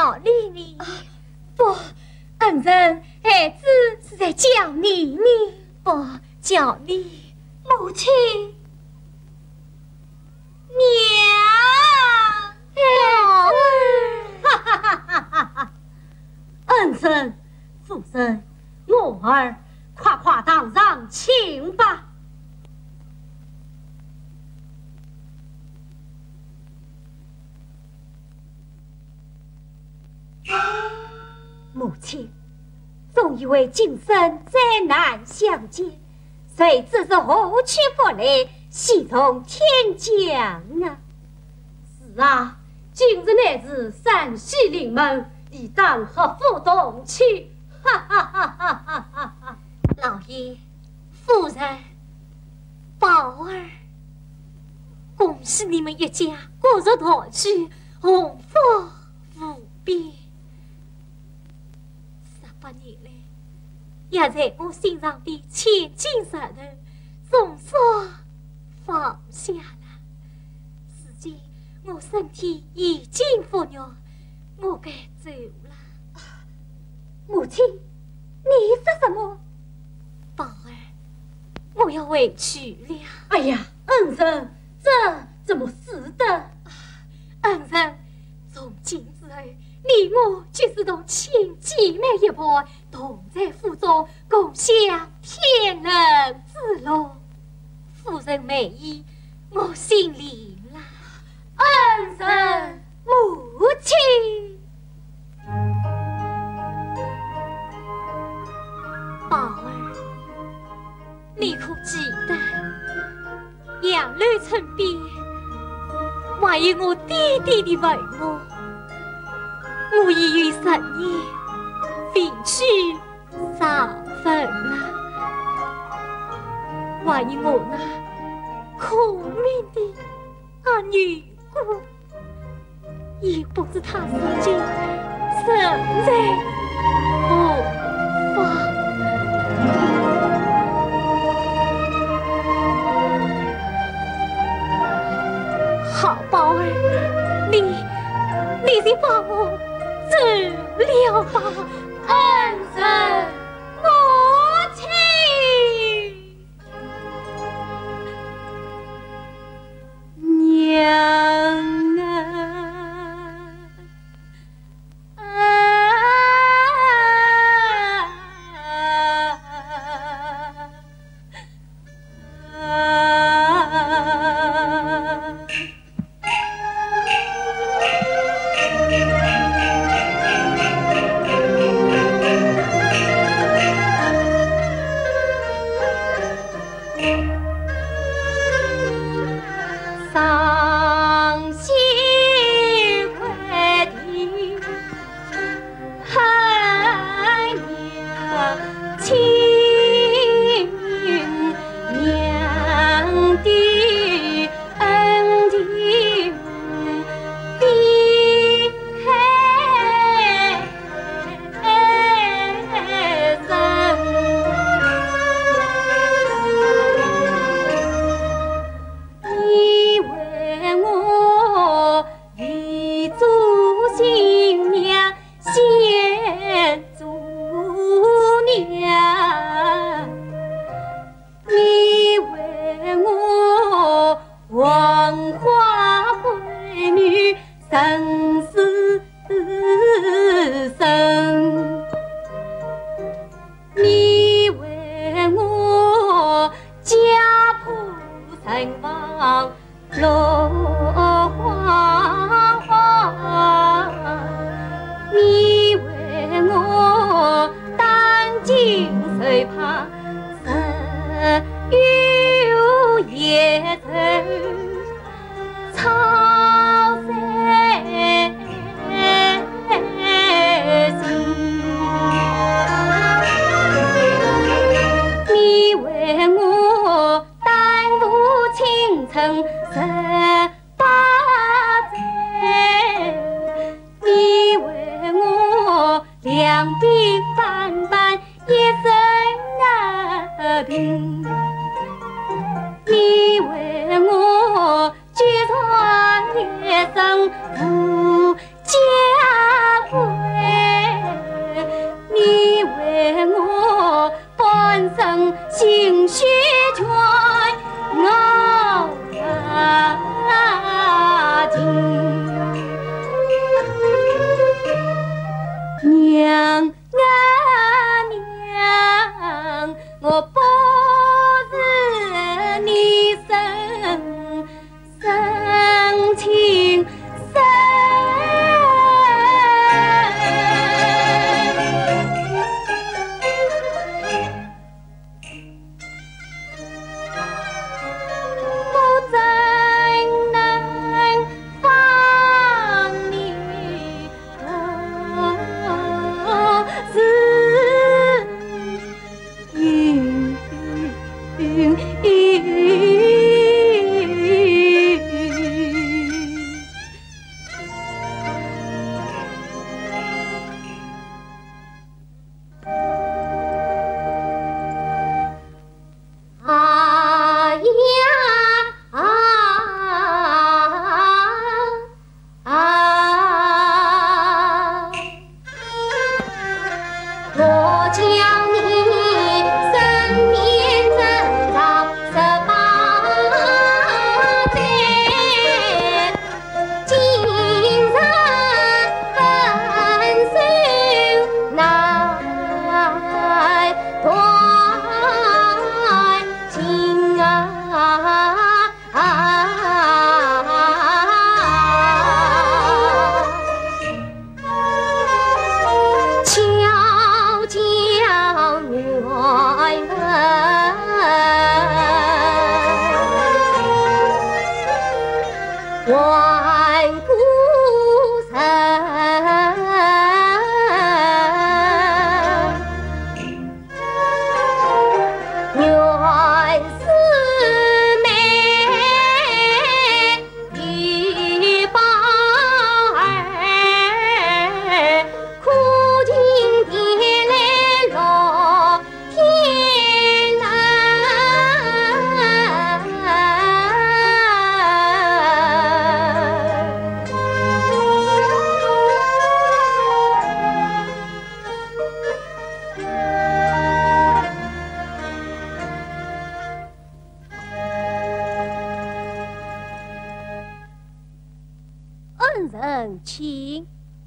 叫你呢？不，恩人，孩子是在叫你呢。不叫你，母亲，娘，恩人、夫人，我儿，快快当上请吧。母亲，总以为今生再难相见，谁知是何去不来，喜从天降啊！是啊，今日乃是山西临门，理当和父同去。哈哈哈哈哈哈哈！老爷、夫人、宝儿，恭喜你们一家过着团聚，鸿福无边。18年来，压在我心上的千斤石头，总算放下了。如今我身体已经复原，我该走了。母亲，你说什么？宝儿，我要回去了。哎呀，恩人，这怎么是的？恩人，从今之后，你我就是同亲姐妹一般，同在府中共享天伦之乐。夫人满意，我心领了。恩人，母亲。宝儿，你可记得杨柳村边还有我弟弟的坟墓？我已有10年废去上坟了，还有我那可怜的阿女姑，也不知她如今身在何方。好宝儿，你就把我走了吧，恩人母亲。娘你为我举船心血全我尽，娘啊娘，我不是你深情深。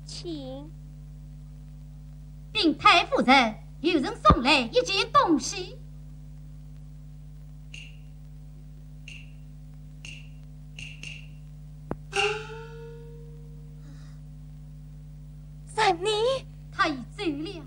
请。禀太夫人，有人送来一件东西。是你？他已走了。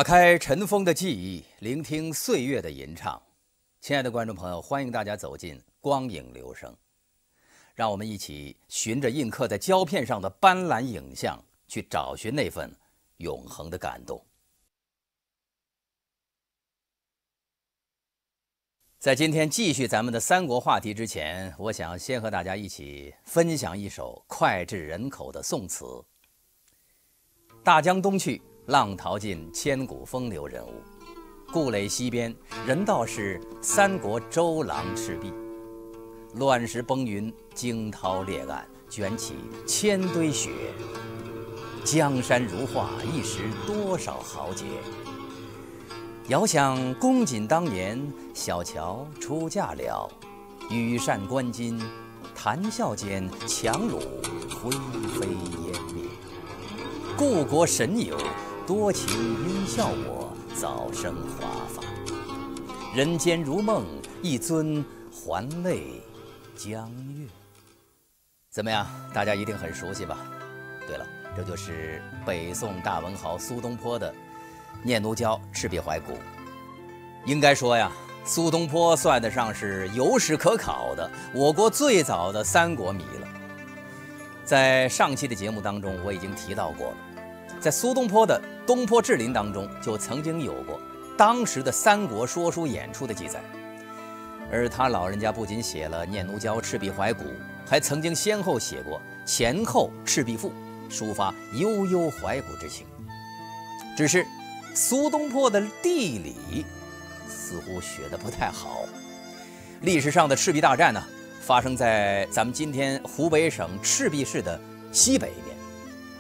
打开尘封的记忆，聆听岁月的吟唱。亲爱的观众朋友，欢迎大家走进光影流声，让我们一起循着印刻在胶片上的斑斓影像，去找寻那份永恒的感动。在今天继续咱们的三国话题之前，我想先和大家一起分享一首脍炙人口的宋词。大江东去，浪淘尽，千古风流人物。故垒西边，人道是三国周郎赤壁。乱石崩云，惊涛裂岸，卷起千堆雪。江山如画，一时多少豪杰。遥想公瑾当年，小乔出嫁了。羽扇纶巾，谈笑间，樯橹灰飞烟灭。故国神游，多情应笑我，早生华发。人间如梦，一尊还酹江月。怎么样？大家一定很熟悉吧？对了，这就是北宋大文豪苏东坡的《念奴娇·赤壁怀古》。应该说呀，苏东坡算得上是有史可考的我国最早的三国迷了。在上期的节目当中，我已经提到过了，在苏东坡的《东坡志林》当中，就曾经有过当时的三国说书演出的记载。而他老人家不仅写了《念奴娇·赤壁怀古》，还曾经先后写过《前后赤壁赋》，抒发悠悠怀古之情。只是苏东坡的地理似乎学得不太好。历史上的赤壁大战呢，发生在咱们今天湖北省赤壁市的西北面，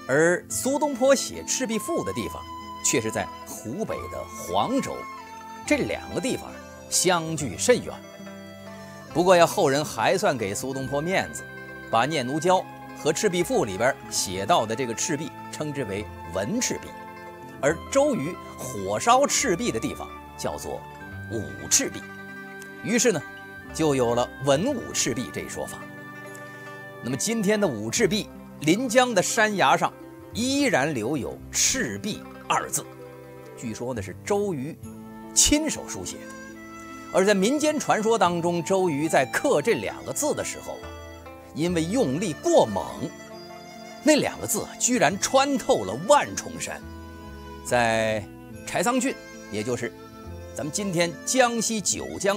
而苏东坡写《赤壁赋》的地方却是在湖北的黄州，这两个地方相距甚远。不过呀，后人还算给苏东坡面子，把《念奴娇》和《赤壁赋》里边写到的这个赤壁称之为文赤壁，而周瑜火烧赤壁的地方叫做武赤壁，于是呢，就有了文武赤壁这一说法。那么今天的武赤壁临江的山崖上依然留有赤壁二字，据说呢是周瑜亲手书写的。而在民间传说当中，周瑜在刻这两个字的时候啊，因为用力过猛，那两个字居然穿透了万重山，在柴桑郡，也就是咱们今天江西九江